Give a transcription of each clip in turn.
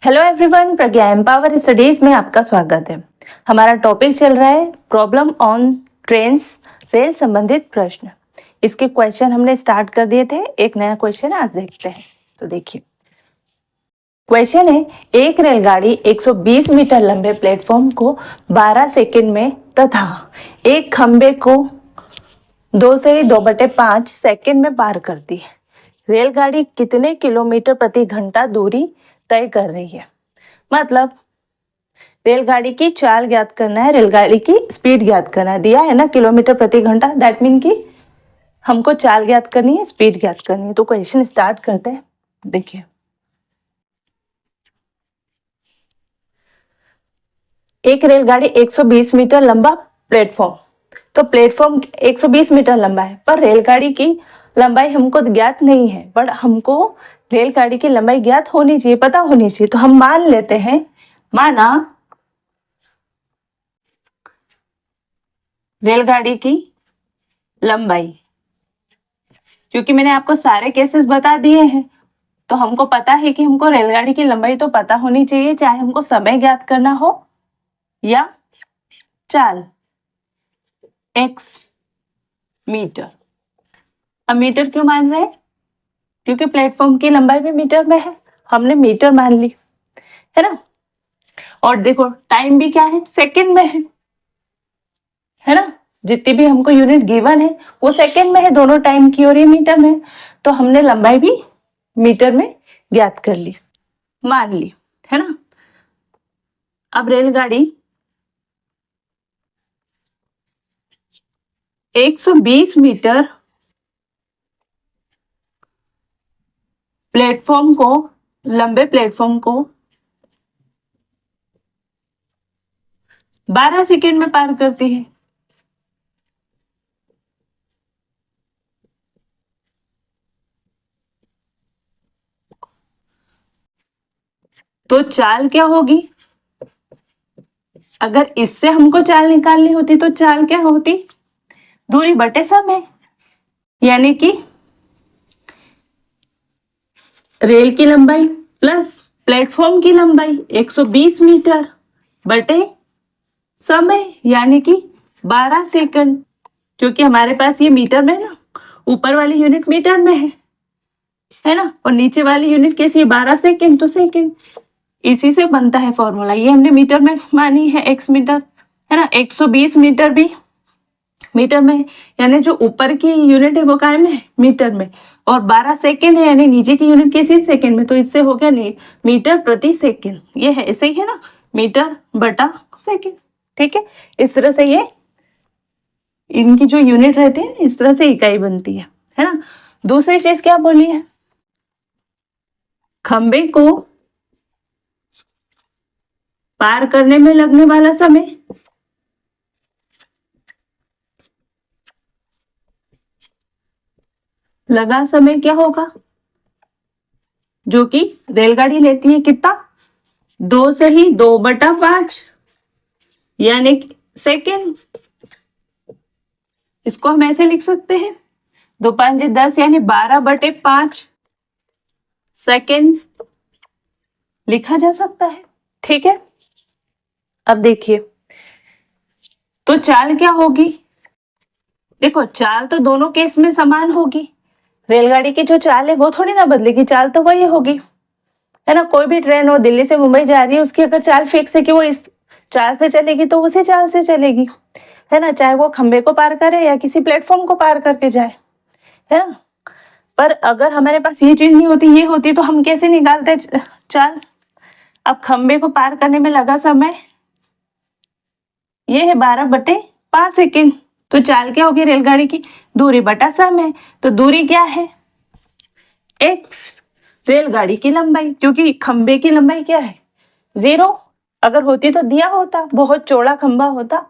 Hello everyone, प्रज्ञा empower studies में आपका स्वागत है। हमारा टॉपिक चल रहा है प्रॉब्लम ऑन ट्रेन्स, रेल संबंधित प्रश्न। इसके क्वेश्चन हमने स्टार्ट कर दिए थे। एक नया क्वेश्चन आज देखते हैं। तो देखिए, क्वेश्चन है, एक रेलगाड़ी 120 मीटर लंबे प्लेटफॉर्म को 12 सेकंड में तथा एक खंबे को 2 से 2/5 सेकंड में पार करती है। रेलगाड़ी कितने किलोमीटर प्रति घंटा दूरी तय कर रही है? मतलब रेलगाड़ी की चाल ज्ञात करना है, रेलगाड़ी की स्पीड ज्ञात करना है। दिया है ना किलोमीटर प्रति घंटा, दैट मीन कि हमको चाल ज्ञात करनी है, स्पीड ज्ञात करनी है। तो क्वेश्चन स्टार्ट करते हैं। देखिए, एक रेलगाड़ी 120 मीटर लंबा प्लेटफॉर्म, तो प्लेटफॉर्म 120 मीटर लंबा है, पर रेलगाड़ी की लंबाई हमको ज्ञात नहीं है। पर हमको रेलगाड़ी की लंबाई ज्ञात होनी चाहिए, पता होनी चाहिए। तो हम मान लेते हैं, माना रेलगाड़ी की लंबाई, क्योंकि मैंने आपको सारे केसेस बता दिए हैं, तो हमको पता है कि हमको रेलगाड़ी की लंबाई तो पता होनी चाहिए, चाहे हमको समय ज्ञात करना हो या चाल। x metre. अब मीटर क्यों मान रहे हैं? क्योंकि प्लेटफॉर्म की लंबाई भी मीटर में है, हमने मीटर मान ली, है ना। और देखो, टाइम भी क्या है, सेकंड में है ना। जितनी भी हमको यूनिट गिवन है वो सेकंड में है, दोनों टाइम की, और ये मीटर में। तो हमने लंबाई भी मीटर में ज्ञात कर ली, मान ली, है ना। अब रेलगाड़ी 120 मीटर प्लेटफॉर्म को, लंबे प्लेटफॉर्म को 12 सेकंड में पार करती है। तो चाल क्या होगी? अगर इससे हमको चाल निकालनी होती तो चाल क्या होती? दूरी बटे समय, यानी कि रेल की लंबाई प्लस प्लेटफॉर्म की लंबाई 120 मीटर बटे समय, यानी कि 12 सेकंड। क्योंकि हमारे पास ये मीटर में ना, ऊपर वाली यूनिट मीटर में है ना, और नीचे वाली यूनिट कैसी है, 12 सेकंड। तो सेकंड, इसी से बनता है फॉर्मूला। ये हमने मीटर में मानी है, x मीटर, है ना। 120 मीटर भी मीटर में, यानी जो ऊपर की यूनिट है वो काय में है, मीटर में, और 12 सेकंड है, यानी नीचे की यूनिट कैसी, सेकंड में। तो इससे हो गया नहीं, मीटर प्रति सेकंड। ये है, ऐसे ही है ना, मीटर बटा सेकंड। ठीक है, इस तरह से ये इनकी जो यूनिट रहती है इस तरह से इकाई बनती है ना। दूसरी चीज क्या बोली है, खंबे को पार करने में लगने वाला समय लगा समय क्या होगा, जो कि रेलगाड़ी लेती है कितना, 2 से ही 2/5, यानी सेकेंड। इसको हम ऐसे लिख सकते हैं, 2 5 10, यानी 12/5 सेकेंड लिखा जा सकता है। ठीक है, अब देखिए, तो चाल क्या होगी? देखो, चाल तो दोनों केस में समान होगी। रेलगाड़ी की जो चाल है वो थोड़ी ना बदलेगी, चाल तो वही होगी, है ना। कोई भी ट्रेन हो, दिल्ली से मुंबई जा रही है, उसकी अगर चाल फिक्स है कि वो इस चाल से चलेगी तो उसी चाल से चलेगी, है ना। चाहे वो खंबे को पार करे या किसी प्लेटफॉर्म को पार करके जाए, है ना। पर अगर हमारे पास ये चीज नहीं होती, ये होती, तो हम कैसे निकालते चाल? अब खंबे को पार करने में लगा समय ये है 12/5 सेकेंड। तो चाल क्या होगी रेलगाड़ी की, दूरी बटा समय। तो दूरी क्या है, x, रेलगाड़ी की लंबाई, क्योंकि खंबे की लंबाई क्या है, 0। अगर होती तो दिया होता, बहुत चौड़ा खंबा होता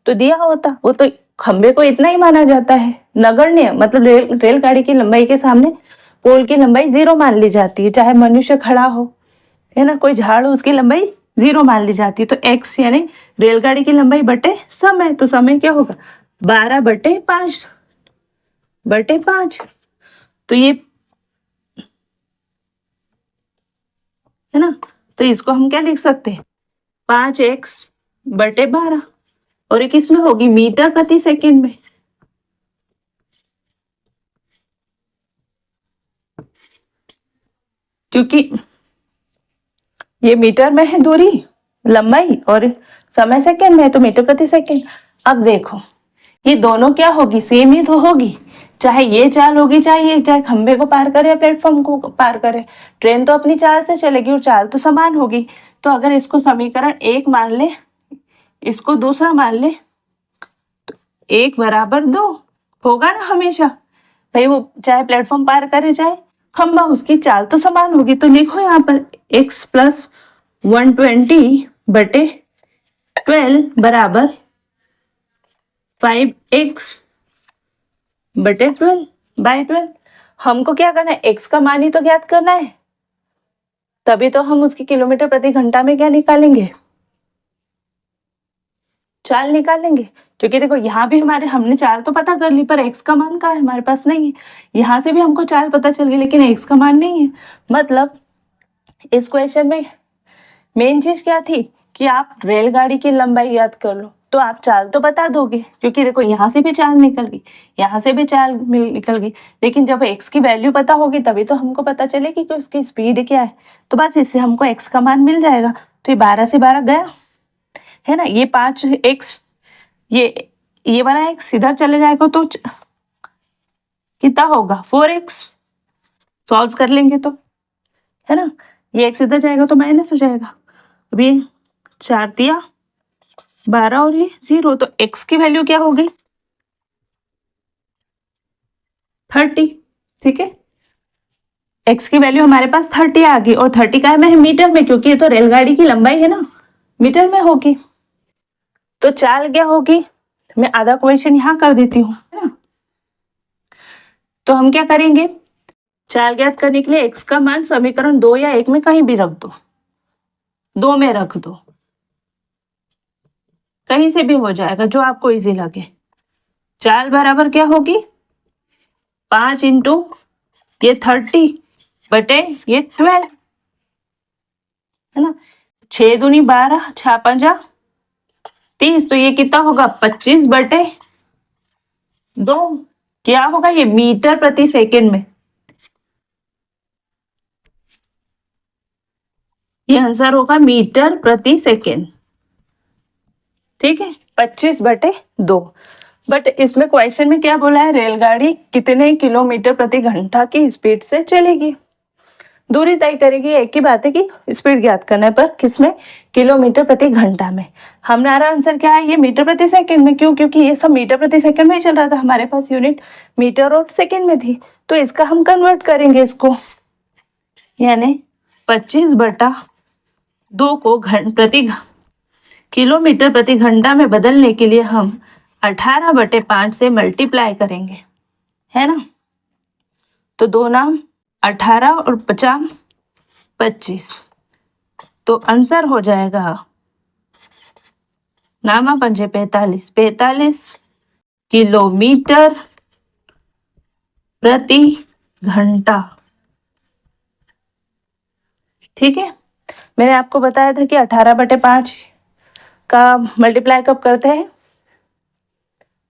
तो दिया होता, वो तो खंबे को इतना ही माना जाता है, नगण्य। मतलब रेलगाड़ी की लंबाई के सामने पोल की लंबाई 0 मान ली जाती है। चाहे मनुष्य खड़ा हो, है ना, कोई झाड़ हो, उसकी लंबाई 0 मान ली जाती है। तो x यानी रेलगाड़ी की लंबाई बटे समय, तो समय क्या होगा, 12/5 तो ये, है ना, तो इसको हम क्या लिख सकते हैं, 5x/12, और ये किस में होगी, मीटर प्रति सेकंड में। क्योंकि ये मीटर में है दूरी, लंबाई, और समय सेकंड में है, तो मीटर प्रति सेकंड। अब देखो ये दोनों क्या होगी, सेम ही तो होगी, चाहे ये चाल होगी, चाहे खंबे को पार करे या प्लेटफॉर्म को पार करे, ट्रेन तो अपनी चाल से चलेगी और चाल तो समान होगी। तो अगर इसको समीकरण 1 मान ले, इसको दूसरा मान ले, तो 1 = 2 होगा ना हमेशा भाई, वो चाहे प्लेटफॉर्म पार करे चाहे खंबा, उसकी चाल तो समान होगी। तो लिखो यहाँ पर x + 120/12 बराबर 5x/12। हमको क्या करना है, x का मान ही तो ज्ञात करना है, तभी तो हम उसकी किलोमीटर प्रति घंटा में क्या निकालेंगे, चाल निकालेंगे। क्योंकि देखो यहाँ भी हमने चाल तो पता कर ली, पर x का मान का है हमारे पास नहीं है। यहाँ से भी हमको चाल पता चल गई, लेकिन x का मान नहीं है। मतलब इस क्वेश्चन में मेन चीज क्या थी कि आप रेलगाड़ी की लंबाई याद कर लो, तो आप चाल तो बता दोगे, क्योंकि देखो यहाँ से भी चाल निकल गई, यहाँ से भी चाल निकल गई, लेकिन जब x की वैल्यू पता होगी तभी तो हमको पता चलेगी कि उसकी स्पीड क्या है। तो बस इससे हमको x का मान मिल जाएगा। तो ये 12 से 12 गया है ना, ये 5x, ये वाला x इधर चले जाएगा तो कितना होगा, 4x। सॉल्व कर लेंगे तो, है ना, ये x इधर जाएगा तो माइनस हो जाएगा। अभी 4 × 12 और ये 0, तो x की वैल्यू क्या हो गई, 30। ठीक है, x की वैल्यू हमारे पास 30 आ गई, और 30 का है मीटर में, क्योंकि ये तो रेलगाड़ी की लंबाई है ना, मीटर में होगी। तो चाल क्या होगी, मैं आधा क्वेश्चन यहाँ कर देती हूँ, है ना। तो हम क्या करेंगे, चाल ज्ञात करने के लिए x का मान समीकरण 2 या 1 में कहीं भी रख दो, 2 में रख दो, कहीं से भी हो जाएगा, जो आपको इजी लगे। चाल बराबर क्या होगी, 5 × ये 30/12, है ना। 6 दूनी 12, 6 × 5 30, तो ये कितना होगा, 25/2। क्या होगा, ये मीटर प्रति सेकंड में। ये आंसर होगा मीटर प्रति सेकंड। ठीक है, 25/2। बट इसमें क्वेश्चन में क्या बोला है, रेलगाड़ी कितने किलोमीटर प्रति घंटा की स्पीड से चलेगी, दूरी तय करेगी। एक ही बात है कि स्पीड ज्ञात करने पर किसमें, किलोमीटर प्रति घंटा में। हमारा आंसर क्या है, ये मीटर प्रति सेकंड में। क्यों, क्योंकि ये सब मीटर प्रति सेकंड में ही चल रहा था, हमारे पास यूनिट मीटर और सेकंड में थी। तो इसका हम कन्वर्ट करेंगे इसको, यानी 25/2 को किलोमीटर प्रति घंटा में बदलने के लिए हम 18/5 से मल्टीप्लाई करेंगे, है ना। तो 2 नाम 18 और 50 25, तो आंसर हो जाएगा नामा 5 45 किलोमीटर प्रति घंटा। ठीक है, मैंने आपको बताया था कि 18/5 का मल्टीप्लाई कब करते हैं,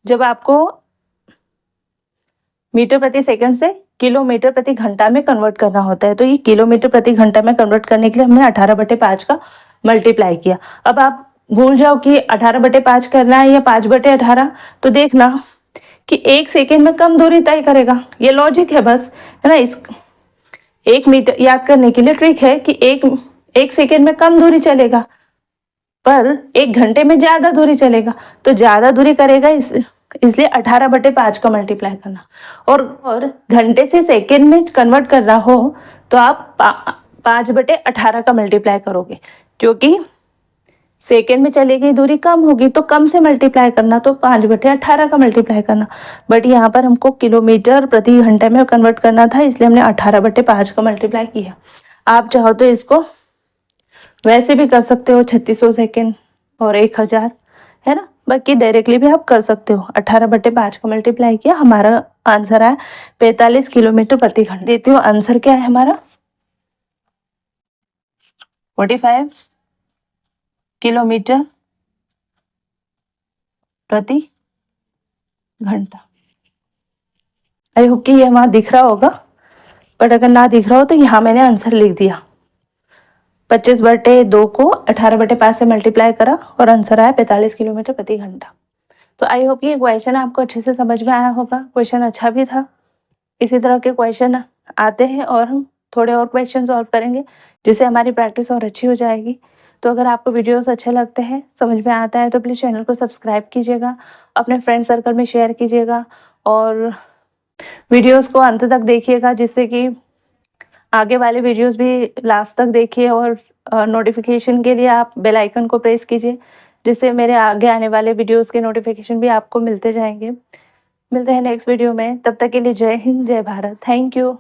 जब आपको मीटर प्रति सेकंड से किलोमीटर प्रति घंटा में कन्वर्ट करना होता है। तो ये किलोमीटर प्रति घंटा में कन्वर्ट करने के लिए हमने 18/5 का मल्टीप्लाई किया। अब आप भूल जाओ कि 18/5 करना है या 5/18, तो देखना कि 1 सेकेंड में कम दूरी तय करेगा। ये लॉजिक है बस, है ना। इस 1 मीटर याद करने के लिए ट्रिक है कि 1 सेकेंड में कम दूरी चलेगा, पर 1 घंटे में ज्यादा दूरी चलेगा। तो ज्यादा दूरी करेगा, इसलिए 18/5 का मल्टीप्लाई करना। और घंटे से सेकेंड में कन्वर्ट करना हो तो आप 5/18 का मल्टीप्लाई करोगे, क्योंकि सेकेंड में चली गई दूरी कम होगी, तो कम से मल्टीप्लाई करना, तो 5/18 का मल्टीप्लाई करना। बट यहाँ पर हमको किलोमीटर प्रति घंटे में कन्वर्ट करना था, इसलिए हमने 18/5 का मल्टीप्लाई किया। आप चाहो तो इसको वैसे भी कर सकते हो, 3600 सेकेंड और 1000, है ना। बाकी डायरेक्टली भी आप कर सकते हो। 18/5 का मल्टीप्लाई किया, हमारा आंसर है 45 किलोमीटर प्रति घंटा। देती हूँ आंसर क्या है हमारा, 45 किलोमीटर प्रति घंटा। आई होप कि ये वहाँ दिख रहा होगा, बट अगर ना दिख रहा हो तो यहाँ मैंने आंसर लिख दिया। 25/2 को 18/5 से मल्टीप्लाई करा और आंसर आया 45 किलोमीटर प्रति घंटा। तो आई होप ये क्वेश्चन आपको अच्छे से समझ में आया होगा। क्वेश्चन अच्छा भी था। इसी तरह के क्वेश्चन आते हैं और हम थोड़े और क्वेश्चन सॉल्व करेंगे जिससे हमारी प्रैक्टिस और अच्छी हो जाएगी। तो अगर आपको वीडियोस अच्छे लगते हैं, समझ में आता है, तो प्लीज़ चैनल को सब्सक्राइब कीजिएगा, अपने फ्रेंड सर्कल में शेयर कीजिएगा और वीडियोस को अंत तक देखिएगा, जिससे कि आगे वाले वीडियोस भी लास्ट तक देखिए और नोटिफिकेशन के लिए आप बेल आइकन को प्रेस कीजिए, जिससे मेरे आगे आने वाले वीडियोस के नोटिफिकेशन भी आपको मिलते जाएंगे। मिलते हैं नेक्स्ट वीडियो में, तब तक के लिए जय हिंद, जय भारत। Thank you.